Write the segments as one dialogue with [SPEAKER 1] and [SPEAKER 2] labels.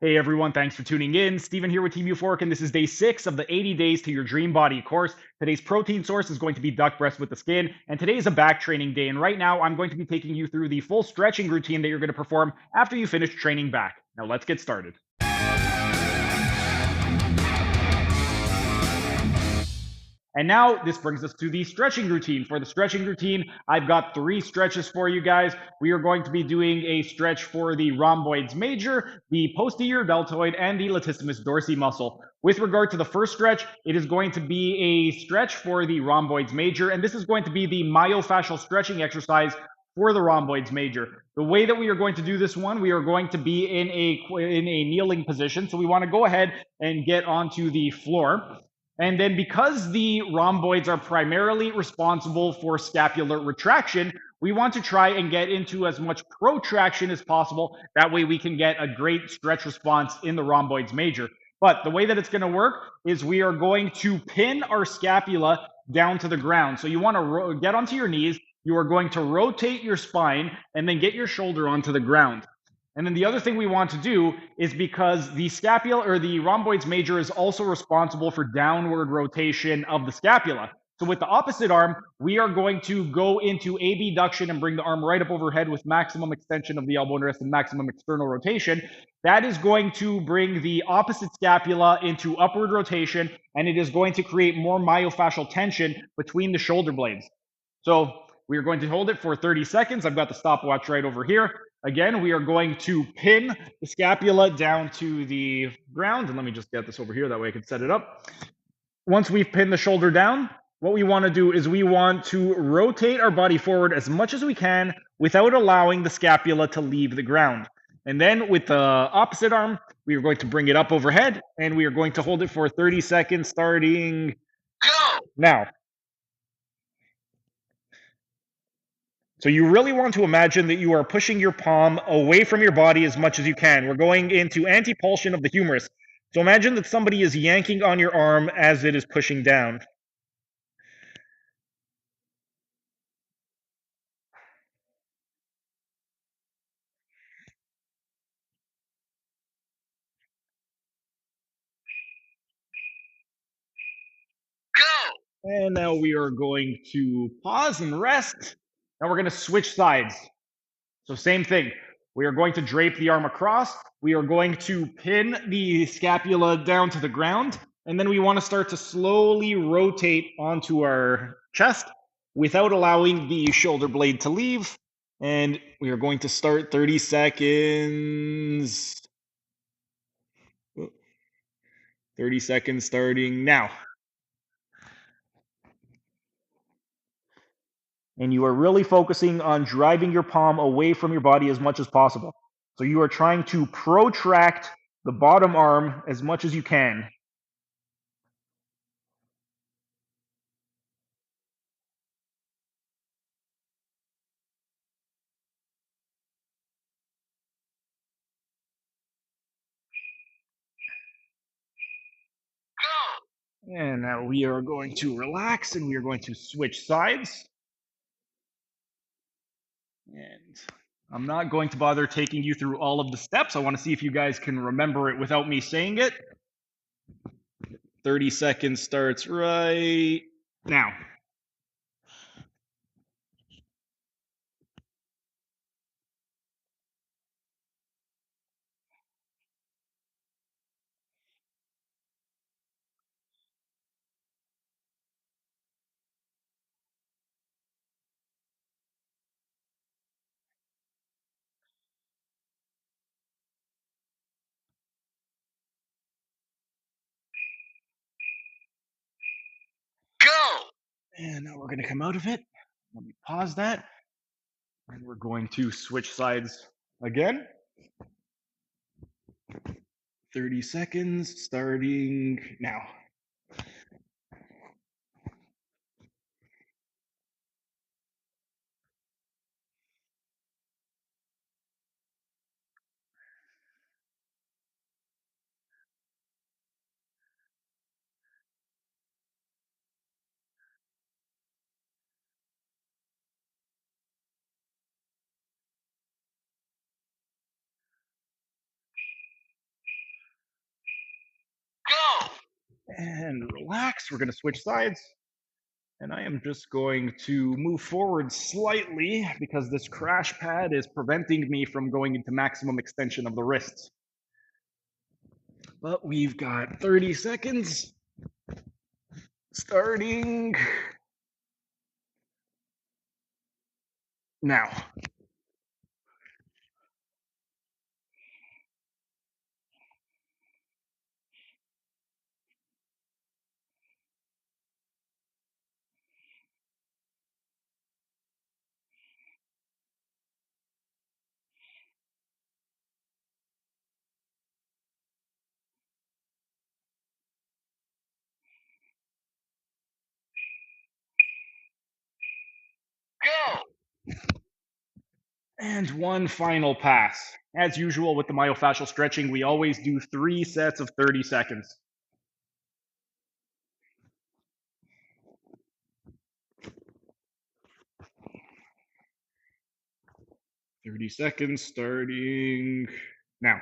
[SPEAKER 1] Hey everyone, thanks for tuning in. Steven here with Team Euphoric, and this is day 6 of the 80 Days to Your Dream Body course. Today's protein source is going to be duck breast with the skin, and today is a back training day. And right now, I'm going to be taking you through the full stretching routine that you're going to perform after you finish training back. Now, let's get started. And now this brings us to the stretching routine. For the stretching routine, I've got 3 stretches for you guys. We are going to be doing a stretch for the rhomboids major, the posterior deltoid, and the latissimus dorsi muscle. With regard to the first stretch, it is going to be a stretch for the rhomboids major, and this is going to be the myofascial stretching exercise for the rhomboids major. The way that we are going to do this one, we are going to be in a kneeling position. So we want to go ahead and get onto the floor. And then because the rhomboids are primarily responsible for scapular retraction, we want to try and get into as much protraction as possible. That way we can get a great stretch response in the rhomboids major. But the way that it's going to work is we are going to pin our scapula down to the ground. So you want to get onto your knees. You are going to rotate your spine and then get your shoulder onto the ground. And then the other thing we want to do is because the scapula or the rhomboids major is also responsible for downward rotation of the scapula. So with the opposite arm, we are going to go into abduction and bring the arm right up overhead with maximum extension of the elbow and wrist and maximum external rotation. That is going to bring the opposite scapula into upward rotation, and it is going to create more myofascial tension between the shoulder blades. So we are going to hold it for 30 seconds. I've got the stopwatch right over here. Again, we are going to pin the scapula down to the ground. And let me just get this over here. That way I can set it up. Once we've pinned the shoulder down, what we want to do is we want to rotate our body forward as much as we can without allowing the scapula to leave the ground. And then with the opposite arm, we are going to bring it up overhead and we are going to hold it for 30 seconds starting now. So you really want to imagine that you are pushing your palm away from your body as much as you can. We're going into antipulsion of the humerus. So imagine that somebody is yanking on your arm as it is pushing down. And now we are going to pause and rest. Now we're going to switch sides. So same thing. We are going to drape the arm across. We are going to pin the scapula down to the ground. And then we want to start to slowly rotate onto our chest without allowing the shoulder blade to leave. And we are going to start 30 seconds. 30 seconds starting now. And you are really focusing on driving your palm away from your body as much as possible. So you are trying to protract the bottom arm as much as you can. And now we are going to relax and we are going to switch sides. And I'm not going to bother taking you through all of the steps. I want to see if you guys can remember it without me saying it. 30 seconds starts right now. And now we're going to come out of it. Let me pause that. And we're going to switch sides again. 30 seconds starting now. And relax. We're going to switch sides. And I am just going to move forward slightly because this crash pad is preventing me from going into maximum extension of the wrists. But we've got 30 seconds starting now. Go! And one final pass. As usual with the myofascial stretching, we always do 3 sets of 30 seconds. 30 seconds starting now.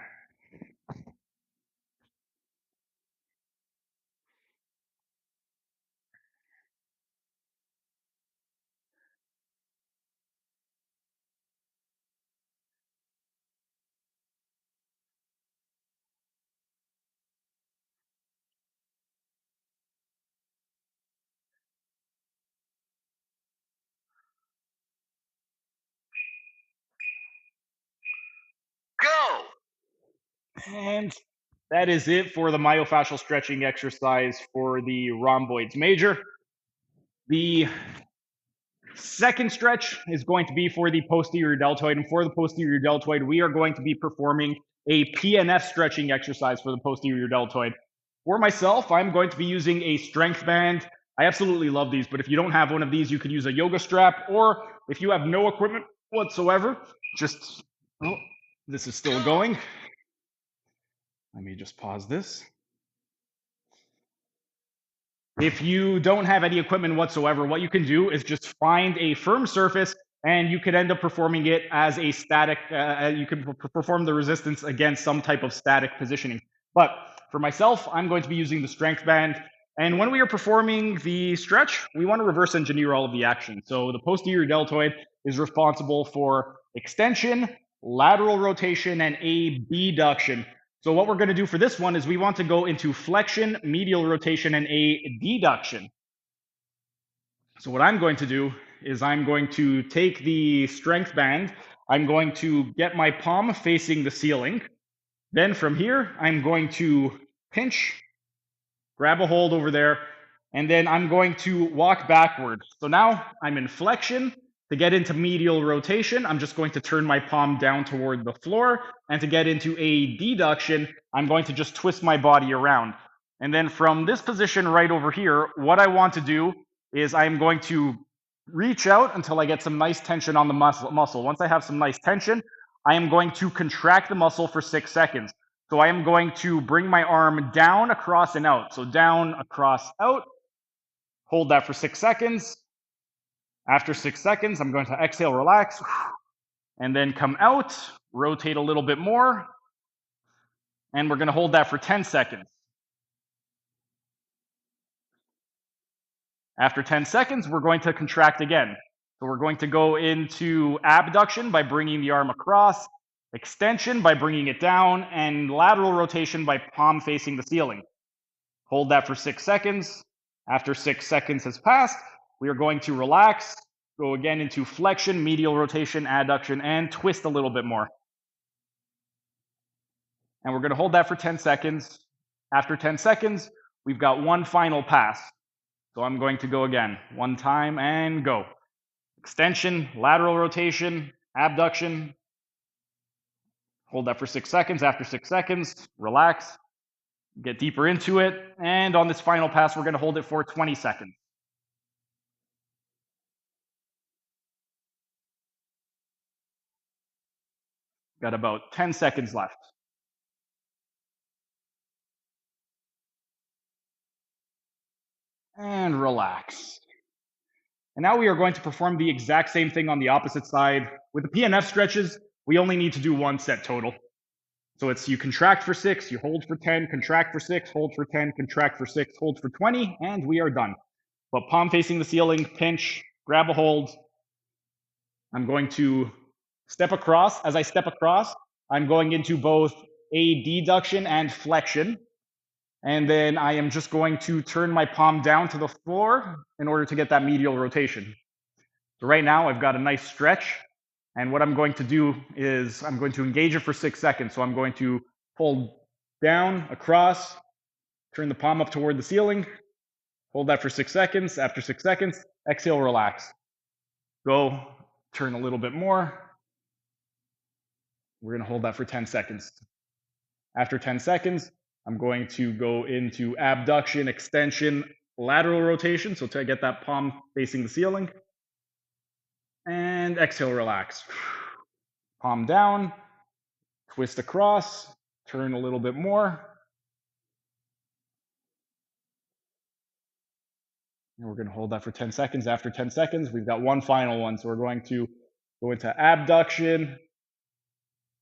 [SPEAKER 1] Go! And that is it for the myofascial stretching exercise for the rhomboids major. The second stretch is going to be for the posterior deltoid. And for the posterior deltoid, we are going to be performing a PNF stretching exercise for the posterior deltoid. For myself, I'm going to be using a strength band. I absolutely love these, but if you don't have one of these, you could use a yoga strap, or if you have no equipment whatsoever, just, oh, this is still going. Let me just pause this. If you don't have any equipment whatsoever, what you can do is just find a firm surface and you could end up performing it as a static, you can perform the resistance against some type of static positioning. But for myself, I'm going to be using the strength band. And when we are performing the stretch, we want to reverse engineer all of the action. So the posterior deltoid is responsible for extension, lateral rotation, and abduction. So what we're going to do for this one is we want to go into flexion, medial rotation, and adduction. So what I'm going to do is I'm going to take the strength band. I'm going to get my palm facing the ceiling. Then from here, I'm going to pinch, grab a hold over there, and then I'm going to walk backward. So now I'm in flexion. To get into medial rotation, I'm just going to turn my palm down toward the floor. And to get into adduction, I'm going to just twist my body around. And then from this position right over here, what I want to do is I'm going to reach out until I get some nice tension on the muscle. Once I have some nice tension, I am going to contract the muscle for 6 seconds. So I am going to bring my arm down, across, and out. So down, across, out. Hold that for 6 seconds. After 6 seconds, I'm going to exhale, relax, and then come out, rotate a little bit more, and we're going to hold that for 10 seconds. After 10 seconds, we're going to contract again. So we're going to go into abduction by bringing the arm across, extension by bringing it down, and lateral rotation by palm facing the ceiling. Hold that for 6 seconds. After 6 seconds has passed, we are going to relax, go again into flexion, medial rotation, adduction, and twist a little bit more. And we're going to hold that for 10 seconds. After 10 seconds, we've got one final pass. So I'm going to go again, one time and go. Extension, lateral rotation, abduction. Hold that for 6 seconds. After 6 seconds, relax, get deeper into it. And on this final pass, we're going to hold it for 20 seconds. Got about 10 seconds left. And relax. And now we are going to perform the exact same thing on the opposite side. With the PNF stretches, we only need to do 1 set total. So it's you contract for 6, you hold for 10, contract for 6, hold for 10, contract for 6, hold for 20, and we are done. But palm facing the ceiling, pinch, grab a hold. I'm going to step across. As I step across, I'm going into both a deduction and flexion. And then I am just going to turn my palm down to the floor in order to get that medial rotation. So right now I've got a nice stretch. And what I'm going to do is I'm going to engage it for 6 seconds. So I'm going to pull down, across, turn the palm up toward the ceiling, hold that for 6 seconds. After 6 seconds, exhale, relax. Go, turn a little bit more. We're going to hold that for 10 seconds. After 10 seconds, I'm going to go into abduction, extension, lateral rotation. So to get that palm facing the ceiling. And exhale, relax. Palm down, twist across, turn a little bit more. And we're going to hold that for 10 seconds. After 10 seconds, we've got one final one. So we're going to go into abduction,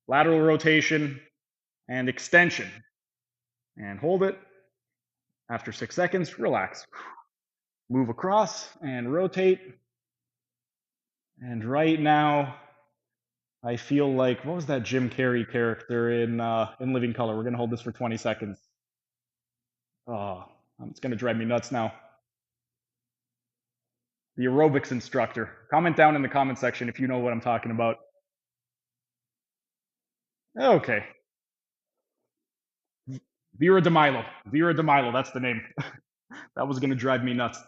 [SPEAKER 1] lateral rotation, and extension. And hold it. After 6 seconds, relax. Move across and rotate. And right now, I feel like, what was that Jim Carrey character in Living Color? We're going to hold this for 20 seconds. Oh, it's going to drive me nuts now. The aerobics instructor. Comment down in the comment section if you know what I'm talking about. Okay. Vera DeMilo. Vera DeMilo, that's the name. That was going to drive me nuts.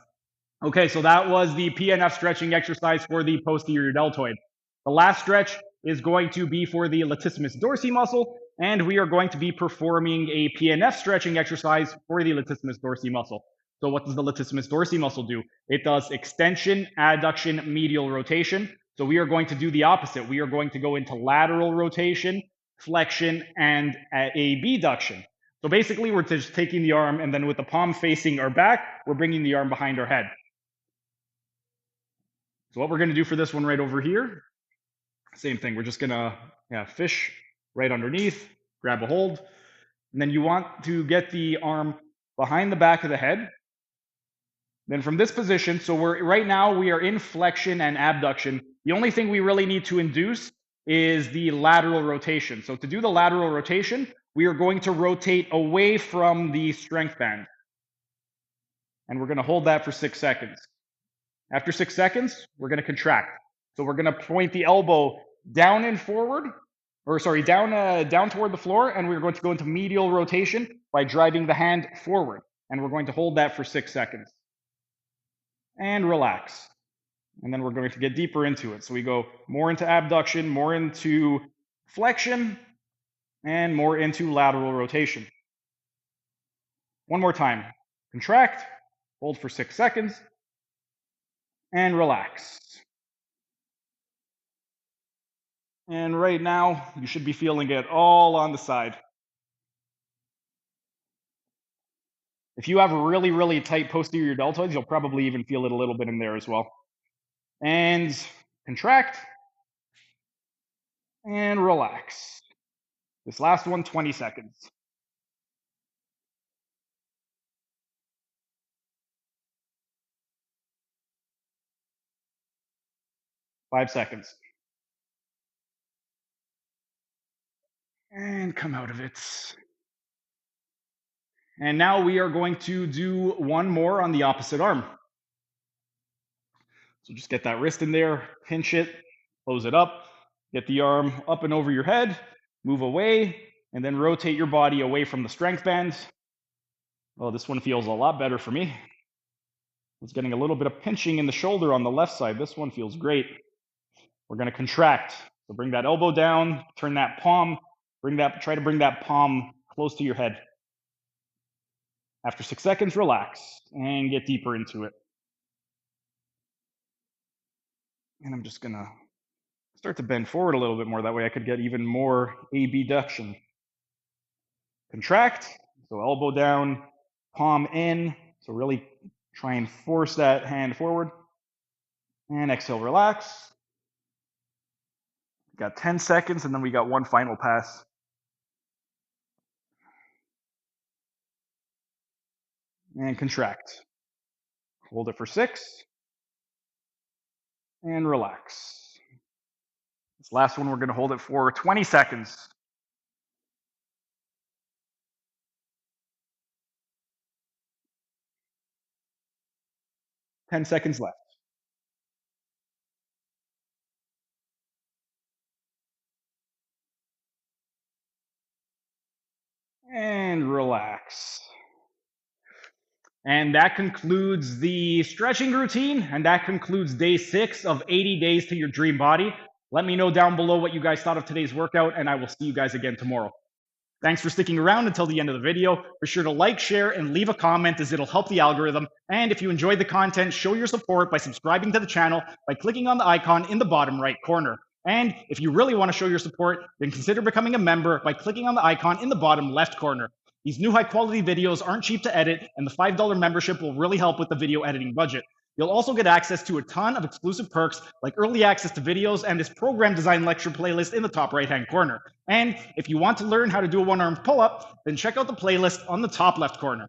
[SPEAKER 1] Okay, so that was the PNF stretching exercise for the posterior deltoid. The last stretch is going to be for the latissimus dorsi muscle, and we are going to be performing a PNF stretching exercise for the latissimus dorsi muscle. So what does the latissimus dorsi muscle do? It does extension, adduction, medial rotation. So we are going to do the opposite. We are going to go into lateral rotation, flexion, and abduction. So basically, we're just taking the arm, and then with the palm facing our back, we're bringing the arm behind our head. So what we're going to do for this one right over here, same thing. We're just going to fish right underneath, grab a hold. And then you want to get the arm behind the back of the head. Then from this position, so right now we are in flexion and abduction. The only thing we really need to induce is the lateral rotation. So to do the lateral rotation, we are going to rotate away from the strength band. And we're going to hold that for 6 seconds. After 6 seconds, we're going to contract. So we're going to point the elbow down and forward, or sorry, down toward the floor, and we're going to go into medial rotation by driving the hand forward. And we're going to hold that for 6 seconds. And relax. And then we're going to get deeper into it. So we go more into abduction, more into flexion, and more into lateral rotation. One more time. Contract, hold for 6 seconds, and relax. And right now, you should be feeling it all on the side. If you have really, really tight posterior deltoids, you'll probably even feel it a little bit in there as well. And contract, and relax. This last one, 20 seconds. 5 seconds. And come out of it. And now we are going to do one more on the opposite arm. So just get that wrist in there, pinch it, close it up, get the arm up and over your head, move away, and then rotate your body away from the strength band. Oh, this one feels a lot better for me. I was getting a little bit of pinching in the shoulder on the left side. This one feels great. We're going to contract. So bring that elbow down, turn that palm, try to bring that palm close to your head. After 6 seconds, relax and get deeper into it. And I'm just going to start to bend forward a little bit more. That way I could get even more abduction. Contract. So elbow down, palm in. So really try and force that hand forward. And exhale, relax. Got 10 seconds, and then we got one final pass. and contract. Hold it for 6 and relax. This last one, we're going to hold it for 20 seconds. 10 seconds left. And relax. And that concludes the stretching routine, and that concludes day 6 of 80 days to your dream body. Let me know down below what you guys thought of today's workout, and I will see you guys again tomorrow. Thanks for sticking around until the end of the video. Be sure to like, share, and leave a comment as it'll help the algorithm. And if you enjoyed the content, show your support by subscribing to the channel by clicking on the icon in the bottom right corner. And if you really want to show your support, then consider becoming a member by clicking on the icon in the bottom left corner. These new high-quality videos aren't cheap to edit, and the $5 membership will really help with the video editing budget. You'll also get access to a ton of exclusive perks like early access to videos and this program design lecture playlist in the top right-hand corner. And if you want to learn how to do a one-armed pull-up, then check out the playlist on the top left corner.